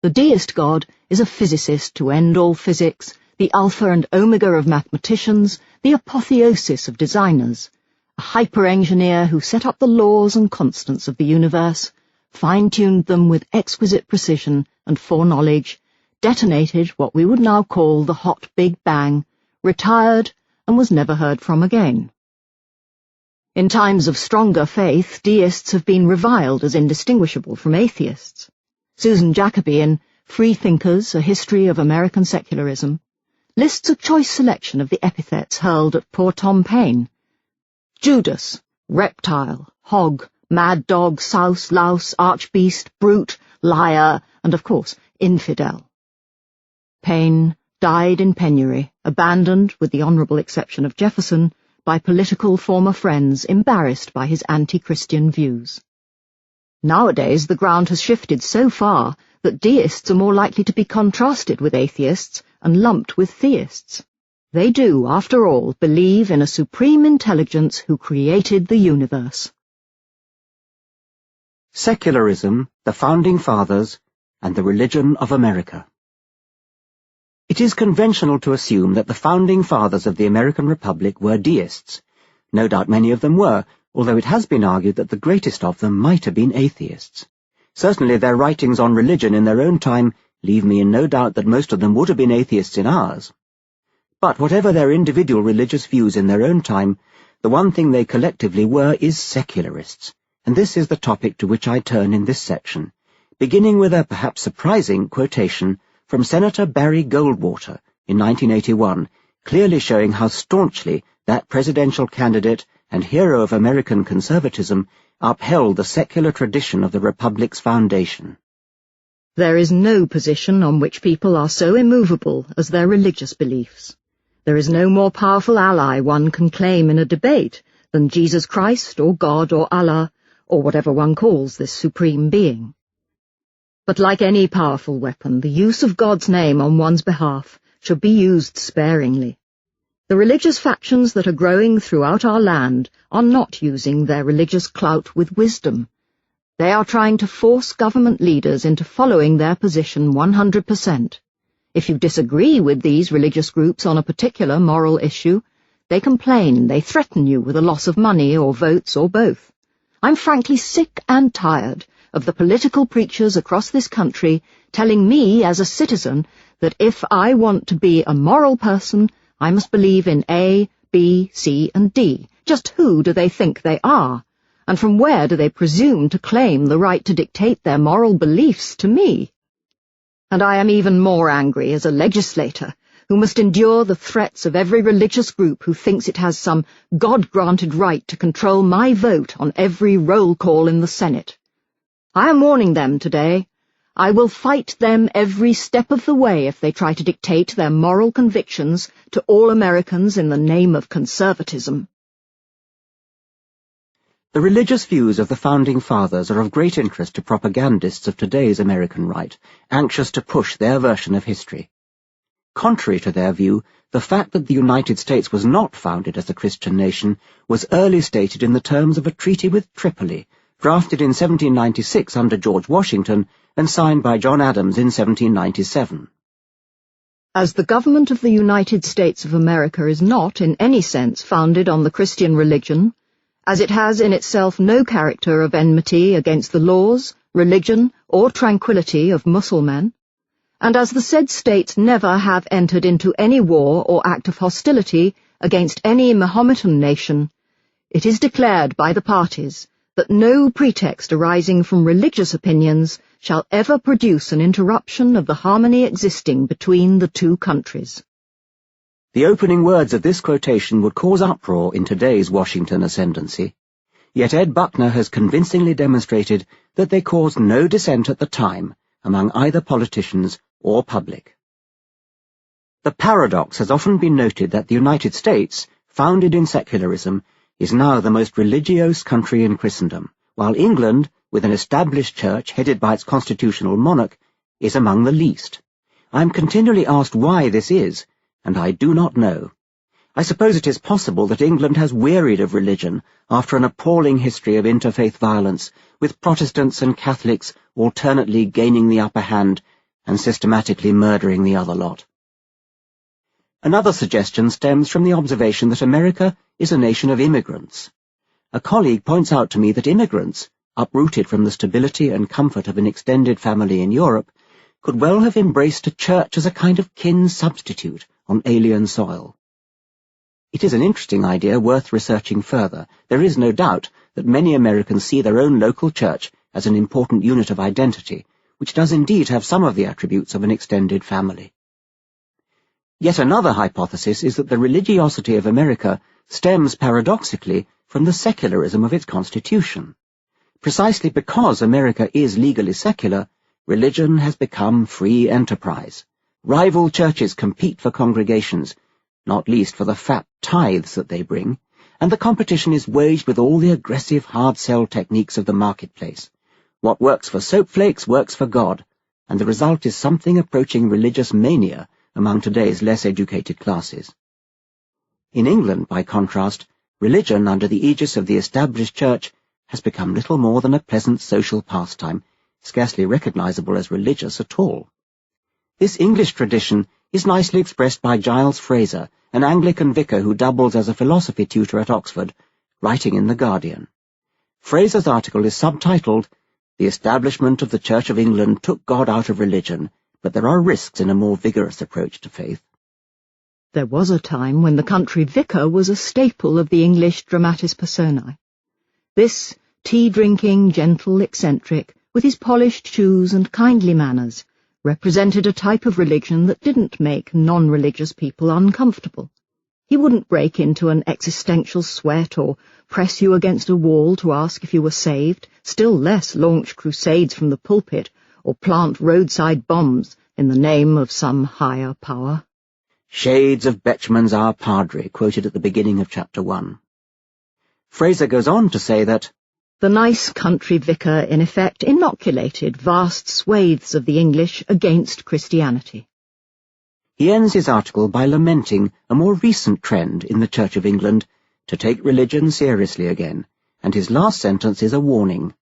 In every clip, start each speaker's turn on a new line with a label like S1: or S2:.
S1: The deist God is a physicist to end all physics, the alpha and omega of mathematicians, the apotheosis of designers, a hyper-engineer who set up the laws and constants of the universe, fine-tuned them with exquisite precision and foreknowledge, detonated what we would now call the hot Big Bang, retired, and was never heard from again. In times of stronger faith, deists have been reviled as indistinguishable from atheists. Susan Jacoby in Free Thinkers, A History of American Secularism, lists a choice selection of the epithets hurled at poor Tom Paine. Judas, reptile, hog, mad dog, souse, louse, archbeast, brute, liar, and of course, infidel. Paine died in penury, abandoned, with the honourable exception of Jefferson, by political former friends embarrassed by his anti-Christian views. Nowadays the ground has shifted so far that deists are more likely to be contrasted with atheists and lumped with theists. They do, after all, believe in a supreme intelligence who created the universe.
S2: Secularism, the Founding Fathers, and the Religion of America. It is conventional to assume that the Founding Fathers of the American Republic were deists. No doubt many of them were, although it has been argued that the greatest of them might have been atheists. Certainly their writings on religion in their own time leave me in no doubt that most of them would have been atheists in ours. But whatever their individual religious views in their own time, the one thing they collectively were is secularists, and this is the topic to which I turn in this section, beginning with a perhaps surprising quotation from Senator Barry Goldwater in 1981, clearly showing how staunchly that presidential candidate and hero of American conservatism upheld the secular tradition of the Republic's foundation.
S1: There is no position on which people are so immovable as their religious beliefs. There is no more powerful ally one can claim in a debate than Jesus Christ or God or Allah, or whatever one calls this supreme being. But like any powerful weapon, the use of God's name on one's behalf should be used sparingly. The religious factions that are growing throughout our land are not using their religious clout with wisdom. They are trying to force government leaders into following their position 100%. If you disagree with these religious groups on a particular moral issue, they complain, they threaten you with a loss of money or votes or both. I'm frankly sick and tired of the political preachers across this country telling me as a citizen that if I want to be a moral person, I must believe in A, B, C, and D. Just who do they think they are? And from where do they presume to claim the right to dictate their moral beliefs to me? And I am even more angry as a legislator who must endure the threats of every religious group who thinks it has some God-granted right to control my vote on every roll call in the Senate. I am warning them today. I will fight them every step of the way if they try to dictate their moral convictions to all Americans in the name of conservatism.
S2: The religious views of the Founding Fathers are of great interest to propagandists of today's American right, anxious to push their version of history. Contrary to their view, the fact that the United States was not founded as a Christian nation was early stated in the terms of a treaty with Tripoli, drafted in 1796 under George Washington and signed by John Adams in 1797.
S1: As the government of the United States of America is not in any sense founded on the Christian religion, as it has in itself no character of enmity against the laws, religion, or tranquility of Mussulmen, and as the said states never have entered into any war or act of hostility against any Mahometan nation, it is declared by the parties that no pretext arising from religious opinions shall ever produce an interruption of the harmony existing between the two countries.
S2: The opening words of this quotation would cause uproar in today's Washington ascendancy, yet Ed Buckner has convincingly demonstrated that they caused no dissent at the time among either politicians or public. The paradox has often been noted that the United States, founded in secularism, is now the most religious country in Christendom, while England, with an established church headed by its constitutional monarch, is among the least. I am continually asked why this is, and I do not know. I suppose it is possible that England has wearied of religion after an appalling history of interfaith violence, with Protestants and Catholics alternately gaining the upper hand and systematically murdering the other lot. Another suggestion stems from the observation that America is a nation of immigrants. A colleague points out to me that immigrants, uprooted from the stability and comfort of an extended family in Europe, could well have embraced a church as a kind of kin substitute on alien soil. It is an interesting idea worth researching further. There is no doubt that many Americans see their own local church as an important unit of identity, which does indeed have some of the attributes of an extended family. Yet another hypothesis is that the religiosity of America stems paradoxically from the secularism of its constitution. Precisely because America is legally secular, religion has become free enterprise. Rival churches compete for congregations, not least for the fat tithes that they bring, and the competition is waged with all the aggressive hard-sell techniques of the marketplace. What works for soapflakes works for God, and the result is something approaching religious mania among today's less educated classes. In England, by contrast, religion under the aegis of the established church has become little more than a pleasant social pastime, scarcely recognizable as religious at all. This English tradition is nicely expressed by Giles Fraser, an Anglican vicar who doubles as a philosophy tutor at Oxford, writing in The Guardian. Fraser's article is subtitled, "The Establishment of the Church of England took God out of religion, but there are risks in a more vigorous approach to faith."
S1: There was a time when the country vicar was a staple of the English dramatis personae. This tea-drinking, gentle eccentric, with his polished shoes and kindly manners, represented a type of religion that didn't make non-religious people uncomfortable. He wouldn't break into an existential sweat or press you against a wall to ask if you were saved, still less launch crusades from the pulpit or plant roadside bombs in the name of some higher power.
S2: Shades of Betchman's Our Padre, quoted at the beginning of Chapter 1. Fraser goes on to say that
S1: the nice country vicar, in effect, inoculated vast swathes of the English against Christianity.
S2: He ends his article by lamenting a more recent trend in the Church of England to take religion seriously again, and his last sentence is a warning.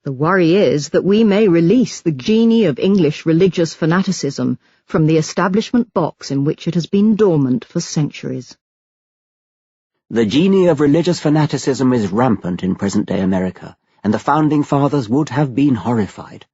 S1: The worry is that we may release the genie of English religious fanaticism from the establishment box in which it has been dormant for centuries.
S2: The genie of religious fanaticism is rampant in present-day America, and the Founding Fathers would have been horrified.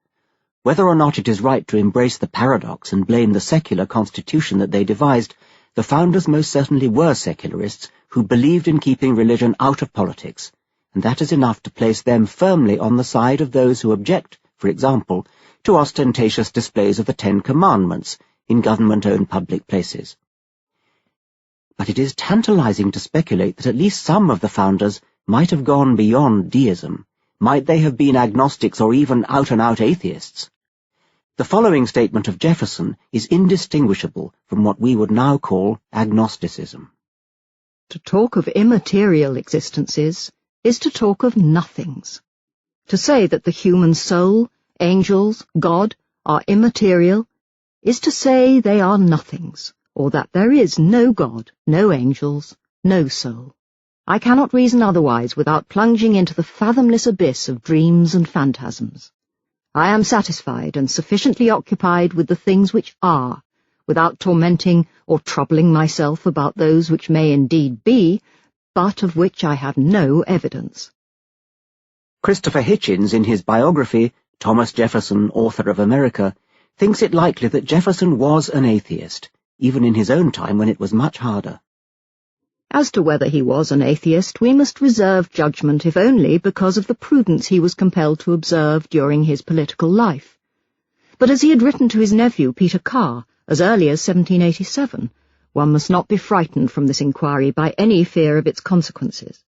S2: Whether or not it is right to embrace the paradox and blame the secular constitution that they devised, the founders most certainly were secularists who believed in keeping religion out of politics, and that is enough to place them firmly on the side of those who object, for example, to ostentatious displays of the 10 Commandments in government-owned public places. But it is tantalizing to speculate that at least some of the founders might have gone beyond deism. Might they have been agnostics or even out-and-out atheists? The following statement of Jefferson is indistinguishable from what we would now call agnosticism.
S1: To talk of immaterial existences is to talk of nothings. To say that the human soul, angels, God, are immaterial is to say they are nothings, or that there is no God, no angels, no soul. I cannot reason otherwise without plunging into the fathomless abyss of dreams and phantasms. I am satisfied and sufficiently occupied with the things which are, without tormenting or troubling myself about those which may indeed be, but of which I have no evidence.
S2: Christopher Hitchens, in his biography, Thomas Jefferson, Author of America, thinks it likely that Jefferson was an atheist, even in his own time when it was much harder.
S1: As to whether he was an atheist, we must reserve judgment if only because of the prudence he was compelled to observe during his political life. But as he had written to his nephew, Peter Carr, as early as 1787, one must not be frightened from this inquiry by any fear of its consequences.